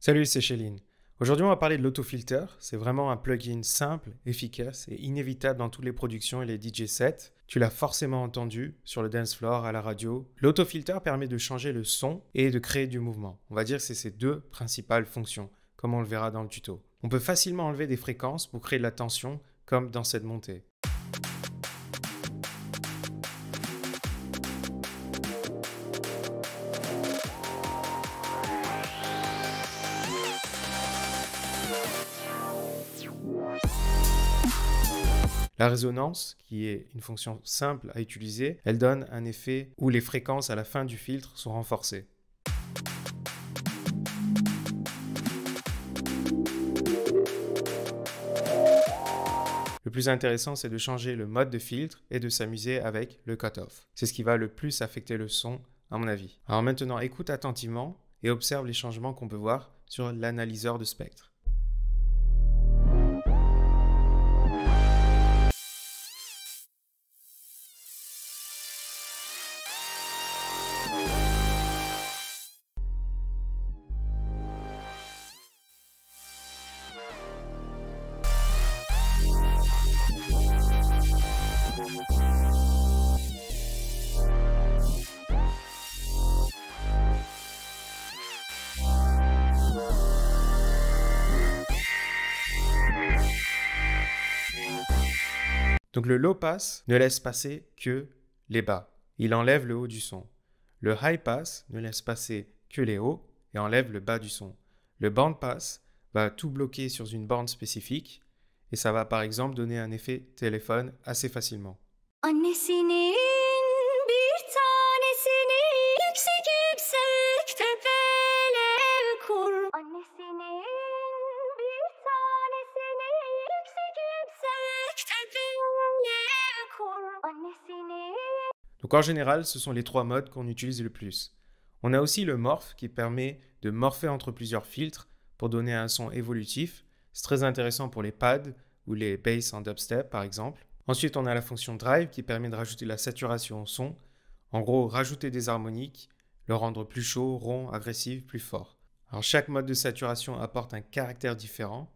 Salut, c'est Chéline. Aujourd'hui, on va parler de l'autofilter. C'est vraiment un plugin simple, efficace et inévitable dans toutes les productions et les DJ sets. Tu l'as forcément entendu sur le dance floor, à la radio. L'autofilter permet de changer le son et de créer du mouvement. On va dire que c'est ces deux principales fonctions, comme on le verra dans le tuto. On peut facilement enlever des fréquences pour créer de la tension, comme dans cette montée. La résonance, qui est une fonction simple à utiliser, elle donne un effet où les fréquences à la fin du filtre sont renforcées. Le plus intéressant, c'est de changer le mode de filtre et de s'amuser avec le cutoff. C'est ce qui va le plus affecter le son, à mon avis. Alors maintenant, écoute attentivement et observe les changements qu'on peut voir sur l'analyseur de spectre. Donc le low pass ne laisse passer que les bas. Il enlève le haut du son. Le high pass ne laisse passer que les hauts et enlève le bas du son. Le band pass va tout bloquer sur une bande spécifique et ça va par exemple donner un effet téléphone assez facilement. Annesinin bir tanesini yüksek yüksek tepelere kur. Annesinin bir tanesini yüksek yüksek tepelere kur. Annesinin. Donc en général, ce sont les trois modes qu'on utilise le plus. On a aussi le morph qui permet de morpher entre plusieurs filtres pour donner un son évolutif. C'est très intéressant pour les pads ou les basses en dubstep par exemple. Ensuite, on a la fonction drive qui permet de rajouter la saturation au son. En gros, rajouter des harmoniques, le rendre plus chaud, rond, agressif, plus fort. Alors chaque mode de saturation apporte un caractère différent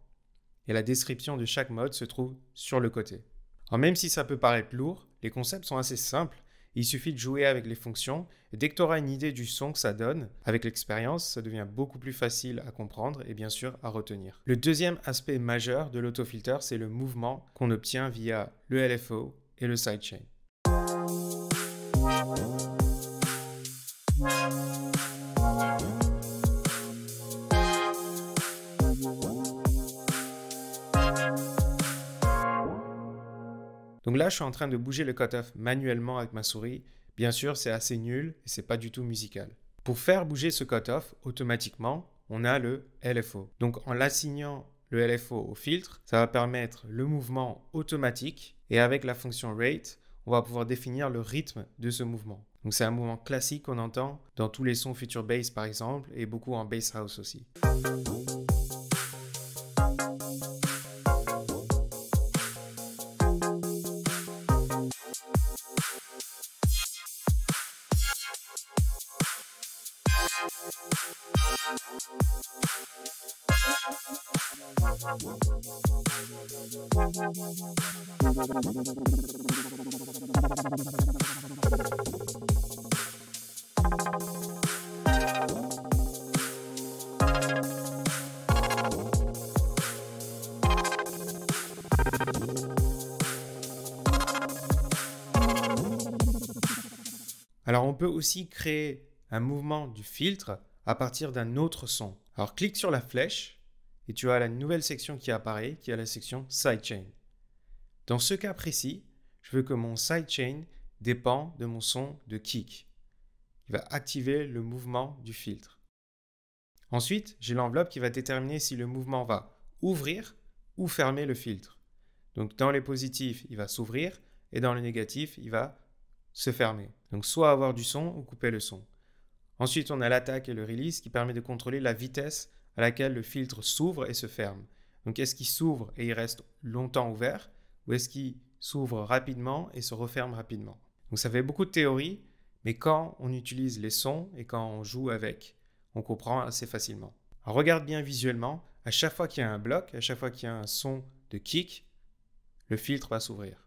et la description de chaque mode se trouve sur le côté. Alors même si ça peut paraître lourd, les concepts sont assez simples. Il suffit de jouer avec les fonctions et dès que tu auras une idée du son que ça donne, avec l'expérience, ça devient beaucoup plus facile à comprendre et bien sûr à retenir. Le deuxième aspect majeur de l'autofilter, c'est le mouvement qu'on obtient via le LFO et le sidechain. Donc là, je suis en train de bouger le cutoff manuellement avec ma souris. Bien sûr, c'est assez nul et c'est pas du tout musical. Pour faire bouger ce cutoff automatiquement, on a le LFO. Donc en l'assignant le LFO au filtre, ça va permettre le mouvement automatique et avec la fonction rate, on va pouvoir définir le rythme de ce mouvement. Donc c'est un mouvement classique qu'on entend dans tous les sons Future Bass par exemple et beaucoup en Bass House aussi. Alors on peut aussi créer un mouvement du filtre à partir d'un autre son. Alors clique sur la flèche et tu as la nouvelle section qui apparaît, qui est la section Sidechain. Dans ce cas précis, je veux que mon sidechain dépend de mon son de kick. Il va activer le mouvement du filtre. Ensuite, j'ai l'enveloppe qui va déterminer si le mouvement va ouvrir ou fermer le filtre. Donc dans les positifs, il va s'ouvrir et dans le négatif, il va se fermer. Donc soit avoir du son ou couper le son. Ensuite, on a l'attaque et le release qui permet de contrôler la vitesse à laquelle le filtre s'ouvre et se ferme. Donc est-ce qu'il s'ouvre et il reste longtemps ouvert ou est-ce qu'il s'ouvre rapidement et se referme rapidement? Donc ça fait beaucoup de théorie, mais quand on utilise les sons et quand on joue avec, on comprend assez facilement. Alors, regarde bien visuellement, à chaque fois qu'il y a un bloc, à chaque fois qu'il y a un son de kick, le filtre va s'ouvrir.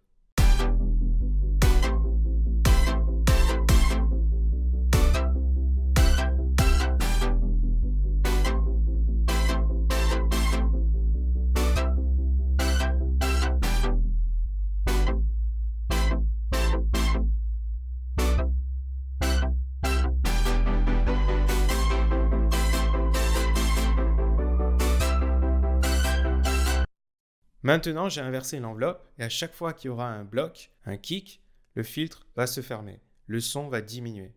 Maintenant, j'ai inversé l'enveloppe et à chaque fois qu'il y aura un bloc, un kick, le filtre va se fermer. Le son va diminuer.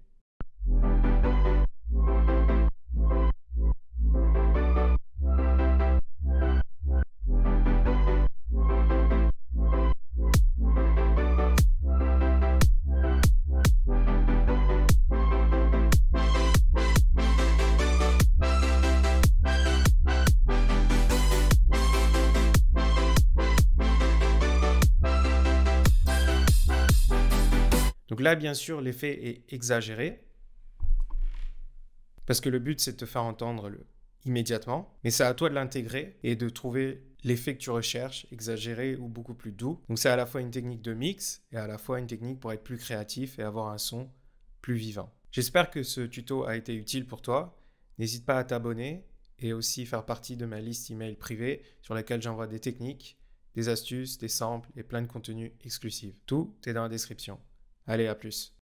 Donc là, bien sûr, l'effet est exagéré parce que le but, c'est de te faire entendre immédiatement. Mais c'est à toi de l'intégrer et de trouver l'effet que tu recherches, exagéré ou beaucoup plus doux. Donc c'est à la fois une technique de mix et à la fois une technique pour être plus créatif et avoir un son plus vivant. J'espère que ce tuto a été utile pour toi. N'hésite pas à t'abonner et aussi faire partie de ma liste email privée sur laquelle j'envoie des techniques, des astuces, des samples et plein de contenus exclusifs. Tout est dans la description. Allez, à plus.